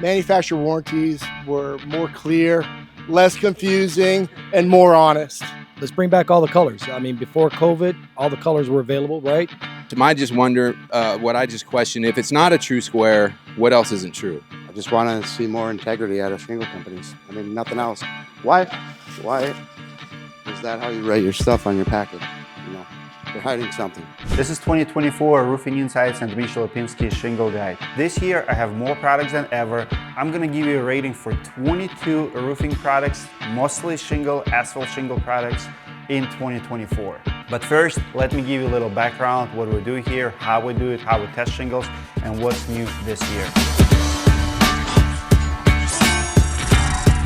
Manufacturer warranties were more clear, less confusing, and more honest. Let's bring back all the colors. I mean, before COVID, all the colors were available, right? I just wonder, what I just question, if it's not a true square, what else isn't true? I just want to see more integrity out of shingle companies. I mean, nothing else. Why is that how you write your stuff on your package? You know, you're hiding something. This is 2024 Roofing Insights and Mitchell Lipinski Shingle Guide. This year I have more products than ever. I'm gonna give you a rating for 22 roofing products, mostly shingle, asphalt shingle products in 2024. But first, let me give you a little background, what we do here, how we do it, how we test shingles, and what's new this year.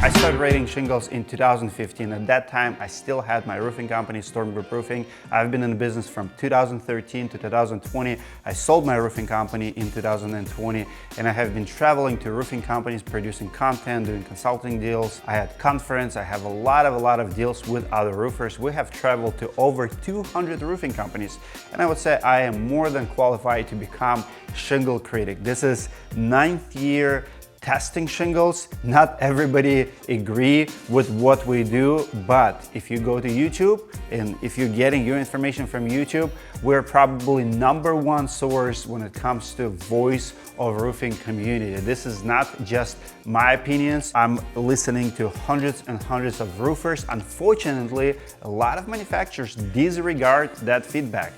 I started rating shingles in 2015. At that time, I still had my roofing company, Storm Group Roofing. I've been in the business from 2013 to 2020. I sold my roofing company in 2020, and I have been traveling to roofing companies, producing content, doing consulting deals. I had conference. I have a lot of deals with other roofers. We have traveled to over 200 roofing companies, and I would say I am more than qualified to become shingle critic. This is 9th year testing shingles. Not everybody agree with what we do, but if you go to YouTube and if you're getting your information from YouTube, we're probably #1 source when it comes to voice of roofing community. This is not just my opinions. I'm listening to hundreds and hundreds of roofers. Unfortunately, a lot of manufacturers disregard that feedback,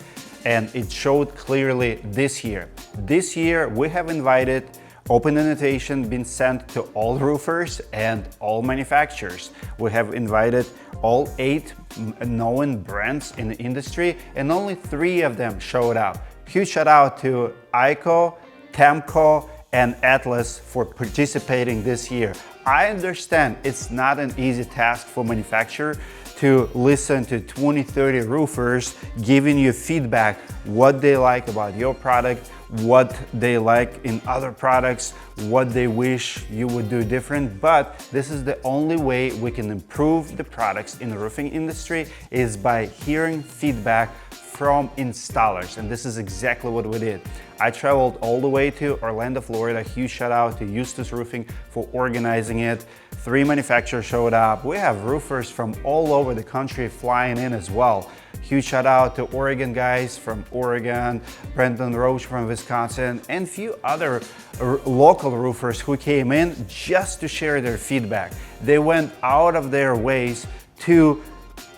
and it showed clearly this year. This year, we have invited open invitation been sent to all roofers and all manufacturers. We have invited all 8 known brands in the industry, and only 3 of them showed up. Huge shout out to ICO, Tamko, and Atlas for participating this year. I understand it's not an easy task for manufacturer to listen to 20-30 roofers giving you feedback, what they like about your product, what they like in other products, what they wish you would do different. But this is the only way we can improve the products in the roofing industry, is by hearing feedback from installers, and this is exactly what we did. I traveled all the way to Orlando, Florida. Huge shout out to Eustace Roofing for organizing it. 3 manufacturers showed up. We have roofers from all over the country flying in as well. Huge shout out to Oregon guys from Oregon, Brendan Roach from Wisconsin, and few other local roofers who came in just to share their feedback. They went out of their ways to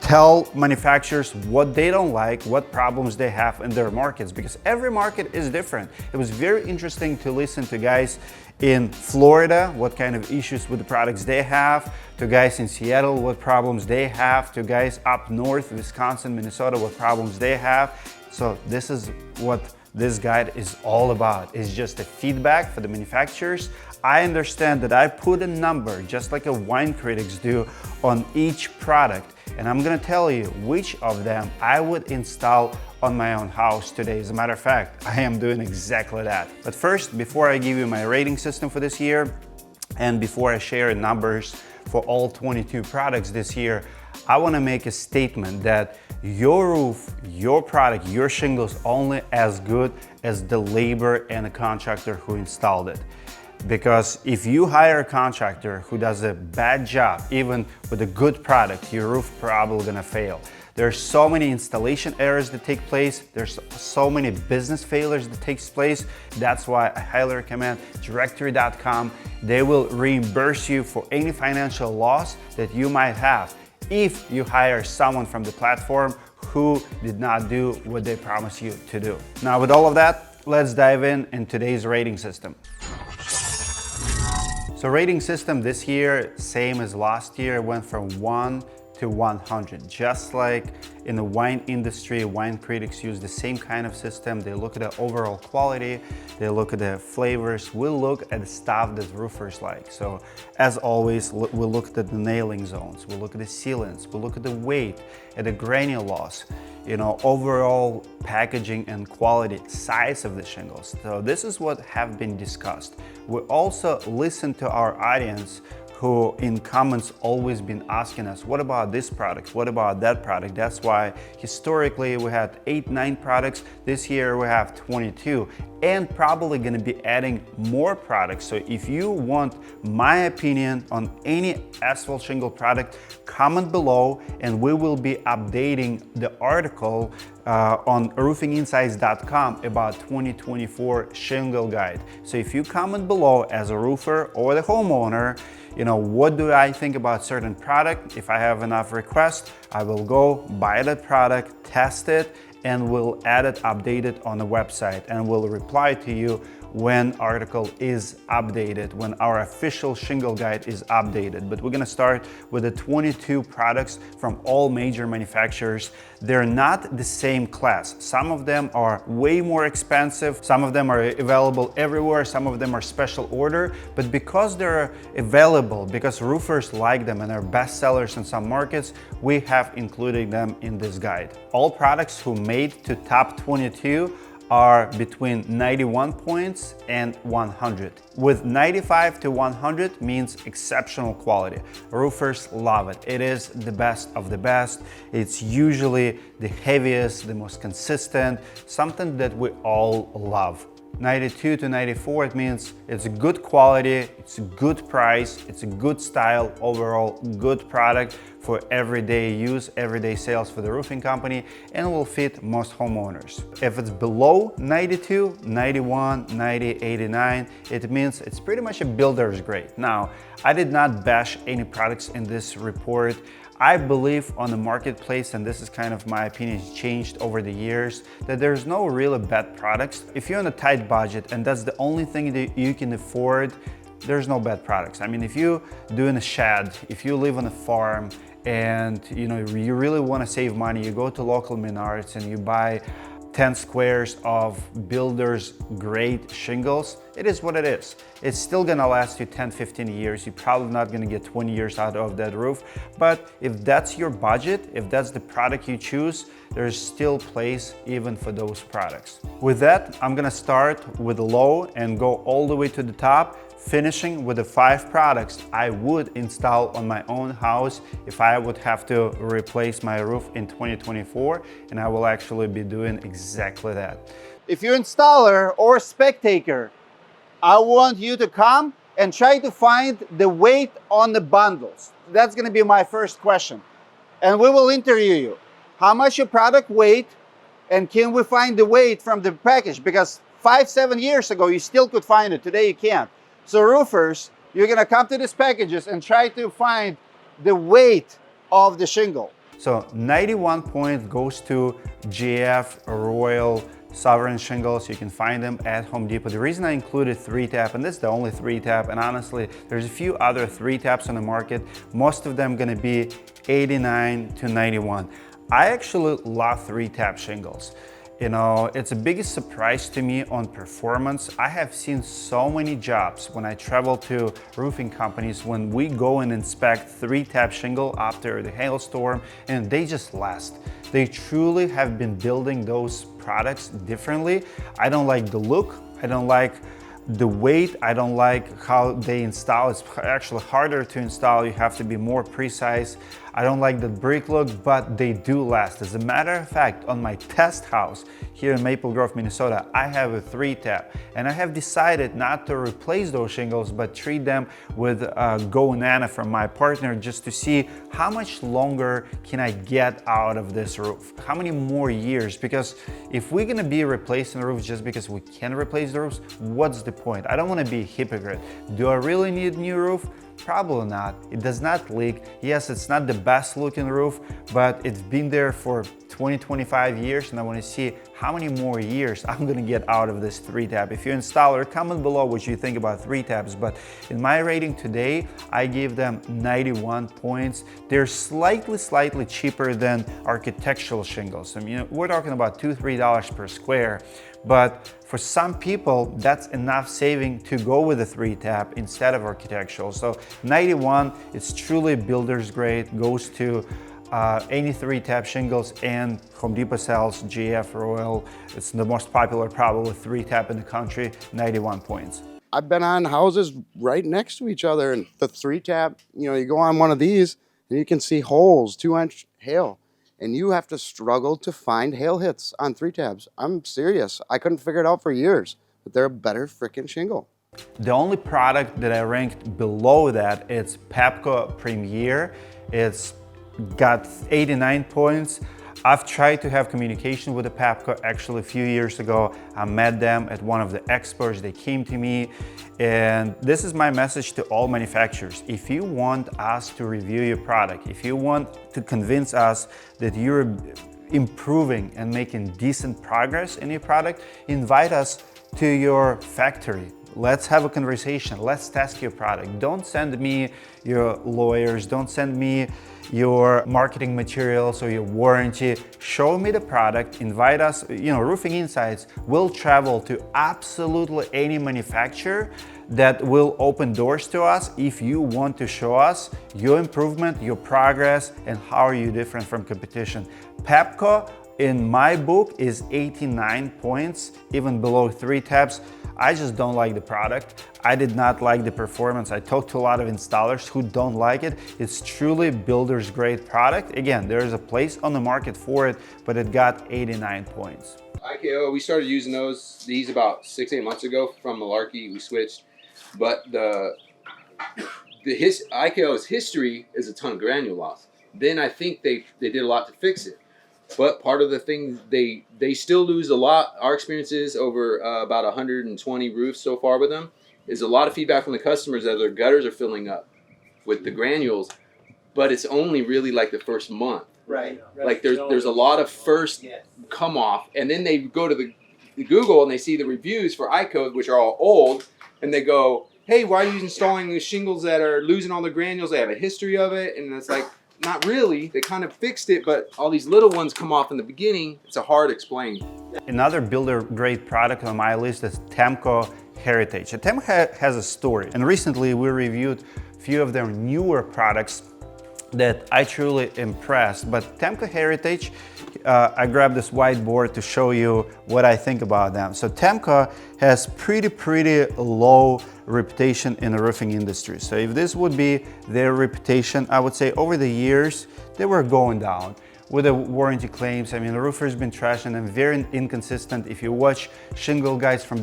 tell manufacturers what they don't like, what problems they have in their markets, because every market is different. It was very interesting to listen to guys in Florida, what kind of issues with the products they have, to guys in Seattle, what problems they have, to guys up north, Wisconsin, Minnesota, what problems they have. So this is what this guide is all about. It's just a feedback for the manufacturers. I understand that I put a number, just like a wine critics do, on each product, and I'm gonna tell you which of them I would install on my own house today. As a matter of fact, I am doing exactly that. But first, before I give you my rating system for this year, and before I share numbers for all 22 products this year, I wanna make a statement that your roof, your product, your shingle is only as good as the labor and the contractor who installed it. Because if you hire a contractor who does a bad job, even with a good product, your roof probably gonna fail. There's so many installation errors that take place. There's so many business failures that takes place. That's why I highly recommend directory.com. They will reimburse you for any financial loss that you might have if you hire someone from the platform who did not do what they promised you to do. Now, with all of that, let's dive in today's rating system. So rating system this year, same as last year, went from 1 to 100. Just like in the wine industry, wine critics use the same kind of system. They look at the overall quality, they look at the flavors, we look at the stuff that roofers like. So as always, we look at the nailing zones, we look at the sealants, we look at the weight, at the granular loss, you know, overall packaging and quality, size of the shingles. So this is what have been discussed. We also listen to our audience who in comments always been asking us, what about this product? What about that product? That's why historically we had 8-9 products. This year we have 22 and probably going to be adding more products. So if you want my opinion on any asphalt shingle product, comment below and we will be updating the article on roofinginsights.com about 2024 shingle guide. So if you comment below as a roofer or the homeowner, what do I think about certain product? If I have enough requests, I will go buy that product, test it, and we'll add it, update it on the website, and we'll reply to you when article is updated, when our official shingle guide is updated. But we're gonna start with the 22 products from all major manufacturers. They're not the same class. Some of them are way more expensive, some of them are available everywhere, some of them are special order, but because they're available, because roofers like them and are best sellers in some markets, we have included them in this guide. All products who made to top 22 are between 91 points and 100. With 95 to 100 means exceptional quality. Roofers love it. It is the best of the best. It's usually the heaviest, the most consistent, something that we all love. 92 to 94, it means it's a good quality, it's a good price, it's a good style, overall good product for everyday use, everyday sales for the roofing company, and will fit most homeowners. If it's below 92, 91, 90, 89, it means it's pretty much a builder's grade. Now, I did not bash any products in this report. I believe on the marketplace, and this is kind of my opinion, it's changed over the years, that there's no really bad products. If you're on a tight budget and that's the only thing that you can afford, there's no bad products. I mean, if you do in a shed, if you live on a farm, and you really want to save money, you go to local Menards and you buy 10 squares of builder's grade shingles, it is what it is. It's still gonna last you 10-15 years. You're probably not gonna get 20 years out of that roof, but if that's your budget, if that's the product you choose, there's still place even for those products. With that, I'm gonna start with the low and go all the way to the top, finishing with the 5 products I would install on my own house if I would have to replace my roof in 2024, and I will actually be doing exactly that. If you're installer or spectator, I want you to come and try to find the weight on the bundles. That's gonna be my first question. And we will interview you. How much your product weight, and can we find the weight from the package? Because 5-7 years ago, you still could find it. Today, you can't. So roofers, you're gonna come to these packages and try to find the weight of the shingle. So 91 points goes to GF, Royal, Sovereign shingles. You can find them at Home Depot. The reason I included 3-tap, and this is the only 3-tap, and honestly, there's a few other 3-taps on the market. Most of them gonna be 89 to 91. I actually love 3-tap shingles. It's the biggest surprise to me on performance. I have seen so many jobs when I travel to roofing companies, when we go and inspect 3-tap shingle after the hailstorm, and they just last. They truly have been building those products differently. I don't like the look, I don't like the weight, I don't like how they install. It's actually harder to install, you have to be more precise. I don't like the brick look, but they do last. As a matter of fact, on my test house here in Maple Grove, Minnesota, I have a 3-tap, and I have decided not to replace those shingles, but treat them with Go Nana from my partner, just to see how much longer can I get out of this roof? How many more years? Because if we're gonna be replacing the roof just because we can replace the roofs, what's the point? I don't wanna be a hypocrite. Do I really need a new roof? Probably not. It does not leak. Yes, it's not the best looking roof, but it's been there for 20-25 years, and I want to see how many more years I'm going to get out of this 3-tap. If you're an installer, comment below what you think about 3-taps, but in my rating today, I gave them 91 points. They're slightly cheaper than architectural shingles. I mean, we're talking about $2-3 per square. But for some people, that's enough saving to go with a 3-tap instead of architectural. So 91, it's truly builder's grade, goes to any 3-tap shingles, and Home Depot sells GF Royal. It's the most popular probably 3-tap in the country, 91 points. I've been on houses right next to each other, and the 3-tab, you go on one of these and you can see holes, 2-inch hail, and you have to struggle to find hail hits on 3-tabs. I'm serious. I couldn't figure it out for years, but they're a better freaking shingle. The only product that I ranked below that, it's Tamko Premier. It's got 89 points. I've tried to have communication with the Tamko actually a few years ago. I met them at one of the expos. They came to me, and this is my message to all manufacturers. If you want us to review your product, if you want to convince us that you're improving and making decent progress in your product, invite us to your factory. Let's have a conversation. Let's test your product. Don't send me your lawyers. Don't send me your marketing materials or your warranty. Show me the product. Invite us. Roofing Insights will travel to absolutely any manufacturer that will open doors to us if you want to show us your improvement, your progress, and how are you different from competition. Tamko, in my book, is 89 points, even below 3-tabs. I just don't like the product. I did not like the performance. I talked to a lot of installers who don't like it. It's truly builder's grade product. Again, there's a place on the market for it, but it got 89 points. IKO, we started using these about 6-8 months ago from Malarkey. We switched, but IKO's history is a ton of granule loss. Then I think they did a lot to fix it. But part of the thing, they still lose a lot. Our experience is over about 120 roofs so far with them, is a lot of feedback from the customers that their gutters are filling up with the granules, but it's only really like the first month. Right. Like there's a lot of first come off, and then they go to the Google and they see the reviews for IKO, which are all old, and they go, hey, why are you installing these shingles that are losing all the granules? They have a history of it, and it's like, not really. They kind of fixed it, but all these little ones come off in the beginning. It's a hard explain. Another builder grade product on my list is Tamko Heritage. Tamko has a story, and recently we reviewed a few of their newer products that I truly impressed. But Tamko Heritage, I grabbed this whiteboard to show you what I think about them. So Tamko has pretty low reputation in the roofing industry. So if this would be their reputation, I would say over the years, they were going down with the warranty claims. I mean, the roofer's been trashing them, very inconsistent. If you watch Shingle guys from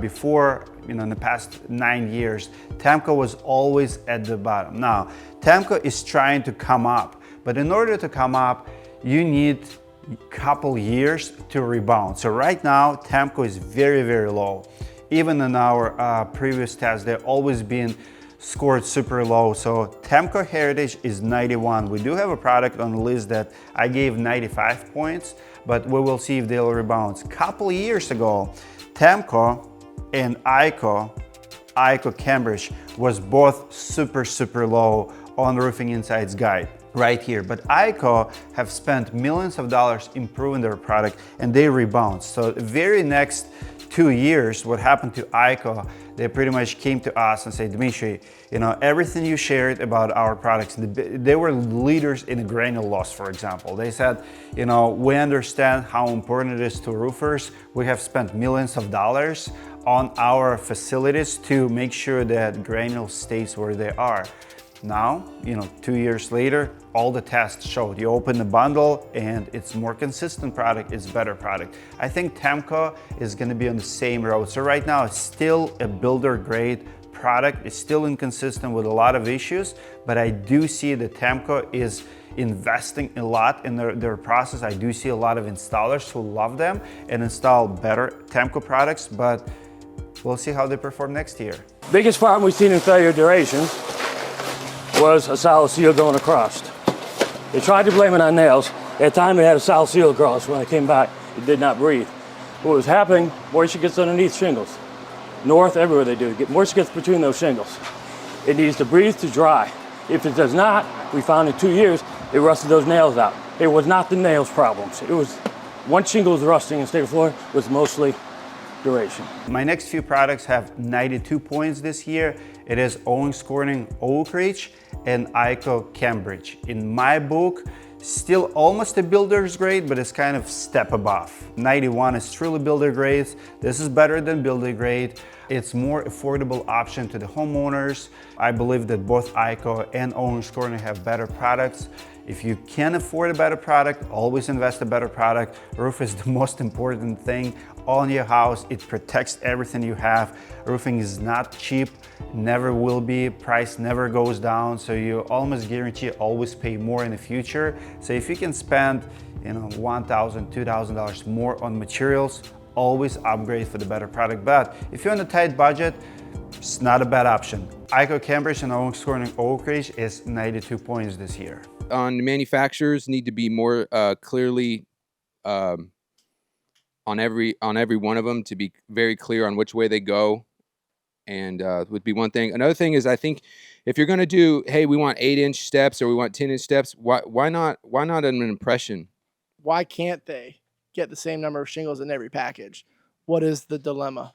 before, in the past 9 years, Tamko was always at the bottom. Now, Tamko is trying to come up, but in order to come up, you need a couple years to rebound. So right now, Tamko is very low. Even in our previous tests, they've always been scored super low. So Tamko Heritage is 91. We do have a product on the list that I gave 95 points, but we will see if they'll rebound. A couple years ago, Tamko and IKO Cambridge was both super low on Roofing Insights guide right here. But IKO have spent millions of dollars improving their product, and they rebound. So the very next 2 years, what happened to IKO, they pretty much came to us and said, Dmitry, everything you shared about our products, they were leaders in granule loss, for example. They said, we understand how important it is to roofers. We have spent millions of dollars on our facilities to make sure that granule stays where they are. Now, 2 years later, all the tests showed you open the bundle and it's more consistent product, it's better product. I think Tamko is going to be on the same road. So right now it's still a builder grade product. It's still inconsistent with a lot of issues, but I do see that Tamko is investing a lot in their process. I do see a lot of installers who love them and install better Tamko products, but we'll see how they perform next year. Biggest problem we've seen in failure duration was a solid seal going across. They tried to blame it on nails. At the time, they had a solid seal across. When I came back, it did not breathe. What was happening, moisture gets underneath shingles. North, everywhere they do, moisture gets between those shingles. It needs to breathe to dry. If it does not, we found in 2 years, it rusted those nails out. It was not the nails problems. It was, once shingle was rusting in state floor, was mostly duration. My next few products have 92 points this year. It is Owens Corning Oak Ridge and IKO Cambridge. In my book, Still almost a builder's grade, but it's kind of step above. 91 is truly builder grade. This is better than builder grade. It's more affordable option to the homeowners. I believe that both ICO and Owens Corning have better products. If you can afford a better product, always invest in a better product. Roof is the most important thing on your house. It protects everything you have. Roofing is not cheap, never will be. Price never goes down, so you almost guarantee always pay more in the future. So if you can spend, $1,000, $2,000 more on materials, always upgrade for the better product. But if you're on a tight budget, it's not a bad option. ICO Cambridge and Owens Corning Oak Ridge is 92 points this year. On manufacturers need to be more clearly on every one of them, to be very clear on which way they go, and would be one thing. Another thing is, I think if you're going to do, hey, we want 8-inch steps or we want 10-inch steps, why not an impression? Why can't they get the same number of shingles in every package? What is the dilemma?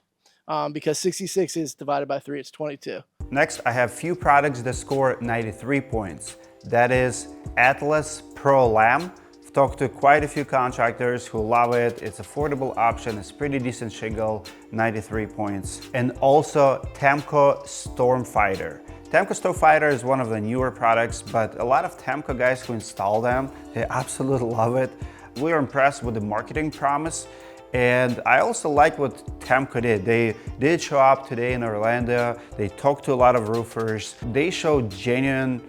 Because 66 is divided by 3, it's 22. Next, I have few products that score 93 points. That is Atlas Pro Lam. I've talked to quite a few contractors who love it. It's affordable option, it's pretty decent shingle, 93 points. And also Tamko Storm Fighter. Tamko Storm Fighter is one of the newer products, but a lot of Tamko guys who install them, they absolutely love it. We are impressed with the marketing promise. And I also like what Tamko did. They did show up today in Orlando. They talked to a lot of roofers. They showed genuine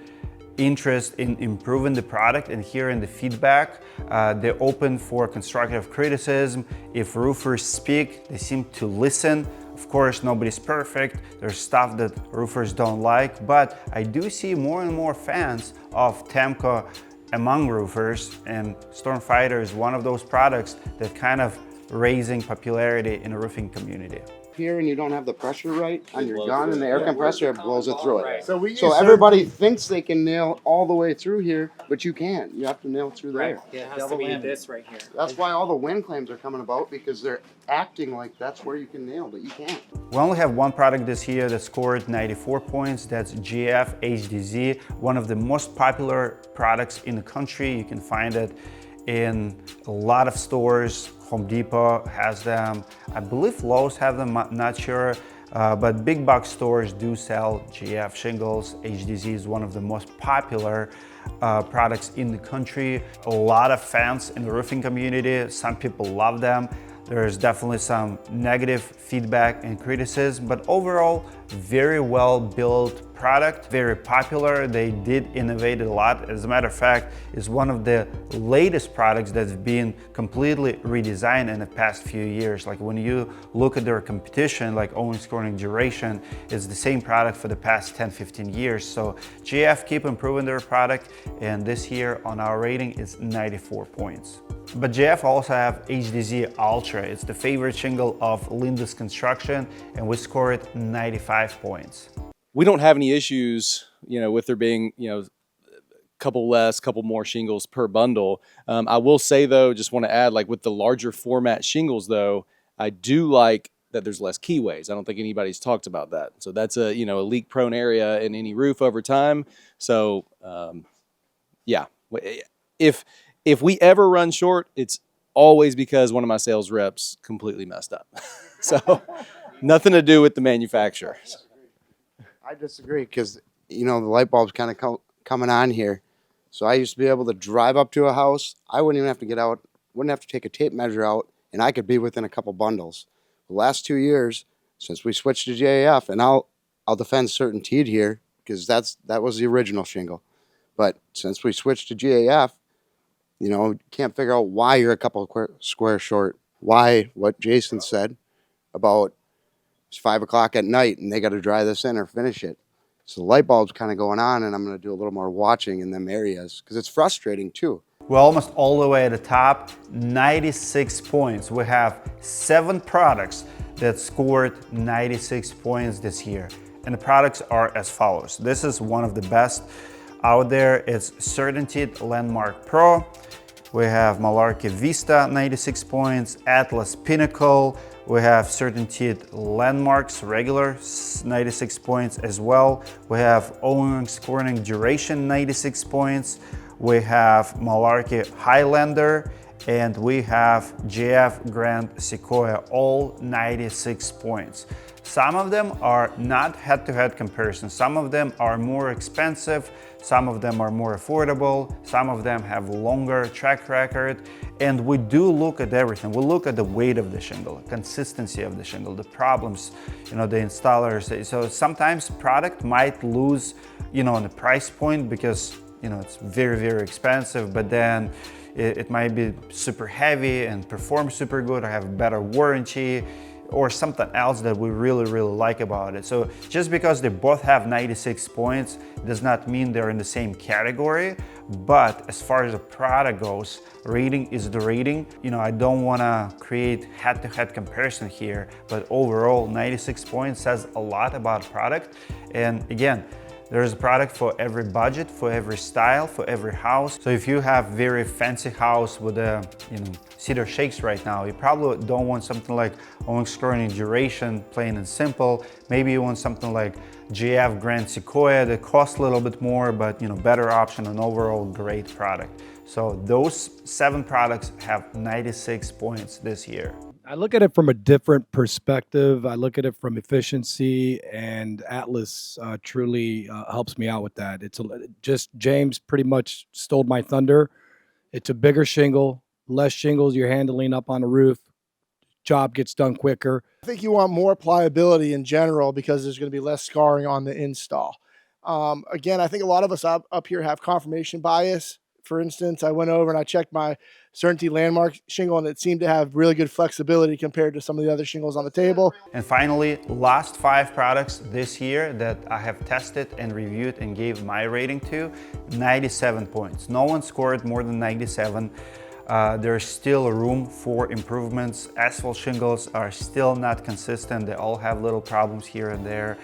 interest in improving the product and hearing the feedback. They're open for constructive criticism. If roofers speak, they seem to listen. Of course, nobody's perfect. There's stuff that roofers don't like, but I do see more and more fans of Tamko among roofers, and Storm Fighter is one of those products that kind of raising popularity in the roofing community. Here and you don't have the pressure right on your gun, and the air compressor blows it through it. So everybody thinks they can nail all the way through here, but you can't. You have to nail through there. Yeah, it has to be this right here. That's why all the wind claims are coming about, because they're acting like that's where you can nail, but you can't. We only have one product this year that scored 94 points. That's GF HDZ, one of the most popular products in the country. You can find it in a lot of stores. Home Depot has them. I believe Lowe's have them, not sure. But big box stores do sell GF shingles. HDZ is one of the most popular products in the country. A lot of fans in the roofing community. Some people love them. There's definitely some negative feedback and criticism, but overall, very well built product, very popular. They did innovate a lot. As a matter of fact, it's one of the latest products that's been completely redesigned in the past few years. Like when you look at their competition, like Owens Corning Duration, it's the same product for the past 10, 15 years. So GF keep improving their product, and this year on our rating is 94 points. But GF also have HDZ Ultra. It's the favorite shingle of Lindus Construction, and we scored 95 points. We don't have any issues, with there being, couple more shingles per bundle. I will say though, just want to add, like with the larger format shingles though, I do like that there's less keyways. I don't think anybody's talked about that. So that's a leak prone area in any roof over time. So yeah, if we ever run short, it's always because one of my sales reps completely messed up. So nothing to do with the manufacturer. I disagree, because the light bulb's kind of coming on here. So I used to be able to drive up to a house. I wouldn't even have to get out, wouldn't have to take a tape measure out, and I could be within a couple bundles. The last 2 years, since we switched to JAF, and I'll defend Certainteed here, because that was the original shingle. But since we switched to GAF, can't figure out why you're a couple of squares short. Why, what Jason said about it's 5 o'clock at night and they got to dry this in or finish it. So the light bulb's kind of going on, and I'm going to do a little more watching in them areas, because it's frustrating too. We're almost all the way at the top, 96 points. We have 7 products that scored 96 points this year. And the products are as follows. This is one of the best out there. It's Certainteed Landmark Pro. We have Malarkey Vista, 96 points, Atlas Pinnacle. We have Certainteed Landmarks regular, 96 points as well. We have Owens Corning Duration, 96 points. we have Malarkey Highlander, and we have GF Grand Sequoia, all 96 points. Some of them are not head-to-head comparisons. Some of them are more expensive, some of them are more affordable, some of them have longer track record, and we do look at everything. We look at the weight of the shingle, consistency of the shingle, the problems, the installers. So sometimes product might lose, on the price point because, it's very, very expensive, but then it might be super heavy and perform super good or have better warranty, or something else that we really, really like about it. So just because they both have 96 points does not mean they're in the same category, but as far as the product goes, rating is the rating. I don't wanna create head-to-head comparison here, but overall 96 points says a lot about product. And again, there's a product for every budget, for every style, for every house. So if you have very fancy house with a cedar shakes right now, you probably don't want something like Owens Corning Duration, plain and simple. Maybe you want something like GF Grand Sequoia that costs a little bit more, but better option and overall great product. So those 7 products have 96 points this year. I look at it from a different perspective. I look at it from efficiency, and Atlas truly helps me out with that. Just James pretty much stole my thunder. It's a bigger shingle, less shingles you're handling up on the roof. Job gets done quicker. I think you want more pliability in general because there's going to be less scarring on the install. Again, I think a lot of us up here have confirmation bias. For instance, I went over and I checked my Certainty Landmark shingle, and it seemed to have really good flexibility compared to some of the other shingles on the table. And finally, last 5 products this year that I have tested and reviewed and gave my rating to, 97 points. No one scored more than 97. There's still room for improvements. Asphalt shingles are still not consistent. They all have little problems here and there.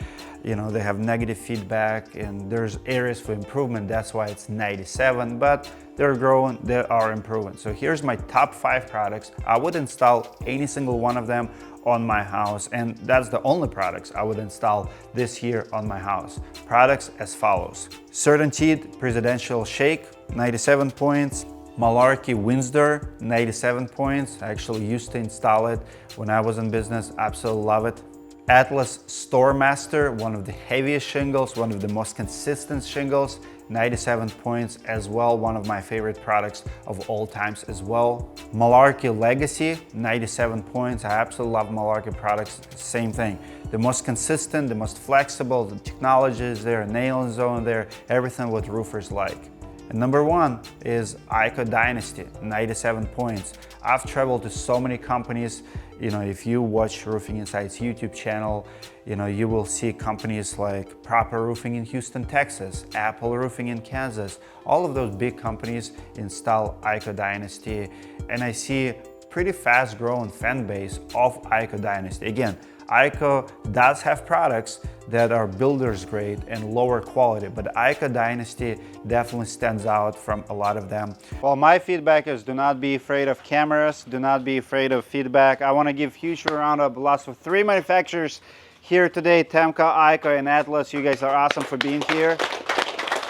They have negative feedback, and there's areas for improvement. That's why it's 97, but they're growing, they are improving. So here's my top 5 products. I would install any single one of them on my house, and that's the only products I would install this year on my house. Products as follows: Certainty Presidential Shake, 97 points. Malarkey Windsor, 97 points. I actually used to install it when I was in business, absolutely love it. Atlas Storemaster, one of the heaviest shingles, one of the most consistent shingles, 97 points as well, one of my favorite products of all times as well. Malarkey Legacy, 97 points. I absolutely love Malarkey products, same thing. The most consistent, the most flexible, the technology is there, nail zone there, everything what roofers like. And number 1 is Ico Dynasty, 97 points. I've traveled to so many companies. If you watch Roofing Insights YouTube channel, you will see companies like Proper Roofing in Houston, Texas, Apple Roofing in Kansas. All of those big companies install Ico Dynasty, and I see pretty fast growing fan base of Ico Dynasty. Again, Ico does have products that are builder's grade and lower quality, but Ico Dynasty definitely stands out from a lot of them. Well, my feedback is do not be afraid of cameras, do not be afraid of feedback. I want to give huge round of applause for 3 manufacturers here today, Tamko, Ico, and Atlas. You guys are awesome for being here.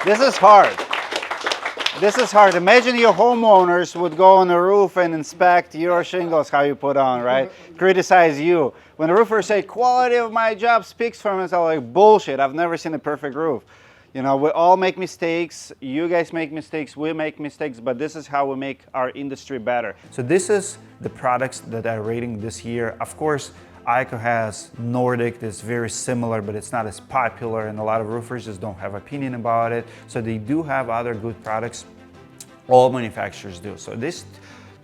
This is hard. This is hard. Imagine your homeowners would go on the roof and inspect your shingles, how you put on, right? Criticize you. When the roofers say, quality of my job speaks for me, it's all like, bullshit, I've never seen a perfect roof. We all make mistakes, you guys make mistakes, we make mistakes, but this is how we make our industry better. So this is the products that I'm rating this year. Of course, Ico has Nordic that's very similar, but it's not as popular, and a lot of roofers just don't have opinion about it. So they do have other good products. All manufacturers do. So this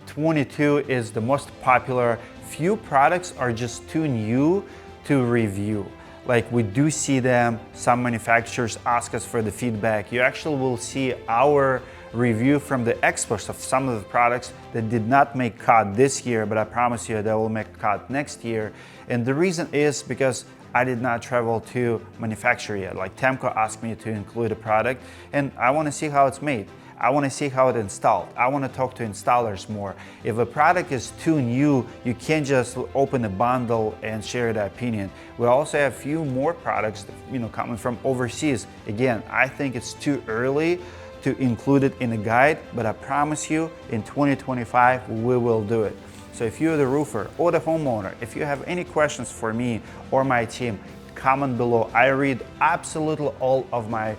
22 is the most popular. Few products are just too new to review. Like, we do see them, some manufacturers ask us for the feedback. You actually will see our review from the experts of some of the products that did not make cut this year, but I promise you they will make cut next year. And the reason is because I did not travel to manufacturer yet. Like, Tamko asked me to include a product, and I want to see how it's made. I want to see how it's installed. I want to talk to installers more. If a product is too new, you can't just open a bundle and share the opinion. We also have a few more products, coming from overseas. Again, I think it's too early to include it in a guide, but I promise you in 2025 we will do it. So if you're the roofer or the homeowner, if you have any questions for me or my team, comment below. I read absolutely all of my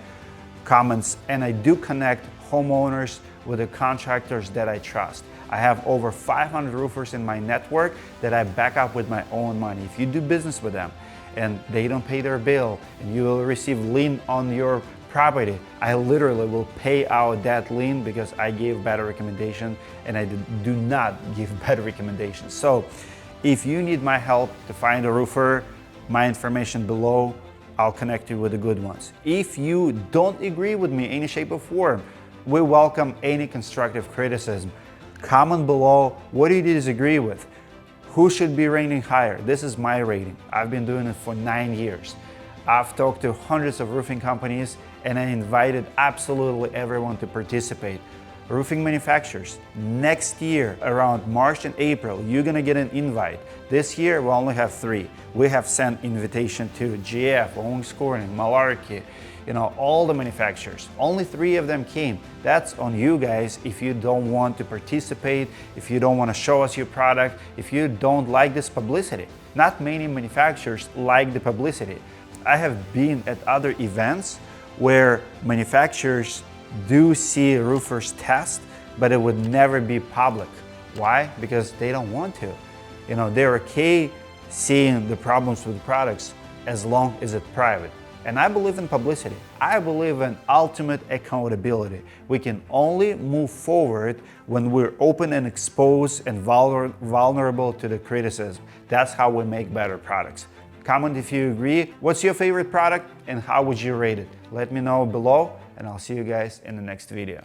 comments, and I do connect homeowners with the contractors that I trust. I have over 500 roofers in my network that I back up with my own money. If you do business with them and they don't pay their bill and you will receive lien on your property, I literally will pay out that lien because I gave better recommendation, and I do not give better recommendations. So if you need my help to find a roofer, my information below, I'll connect you with the good ones. If you don't agree with me in any shape or form, we welcome any constructive criticism. Comment below, what do you disagree with? Who should be rating higher? This is my rating. I've been doing it for 9 years. I've talked to hundreds of roofing companies, and I invited absolutely everyone to participate. Roofing manufacturers, next year around March and April, you're gonna get an invite. This year we only have 3. We have sent invitation to GF, Owens Corning, Malarkey, all the manufacturers. Only 3 of them came. That's on you guys if you don't want to participate, if you don't want to show us your product, if you don't like this publicity. Not many manufacturers like the publicity. I have been at other events where manufacturers do see roofers test, but it would never be public. Why? Because they don't want to. They're okay seeing the problems with products as long as it's private. And I believe in publicity. I believe in ultimate accountability. We can only move forward when we're open and exposed and vulnerable to the criticism. That's how we make better products. Comment if you agree. What's your favorite product and how would you rate it? Let me know below, and I'll see you guys in the next video.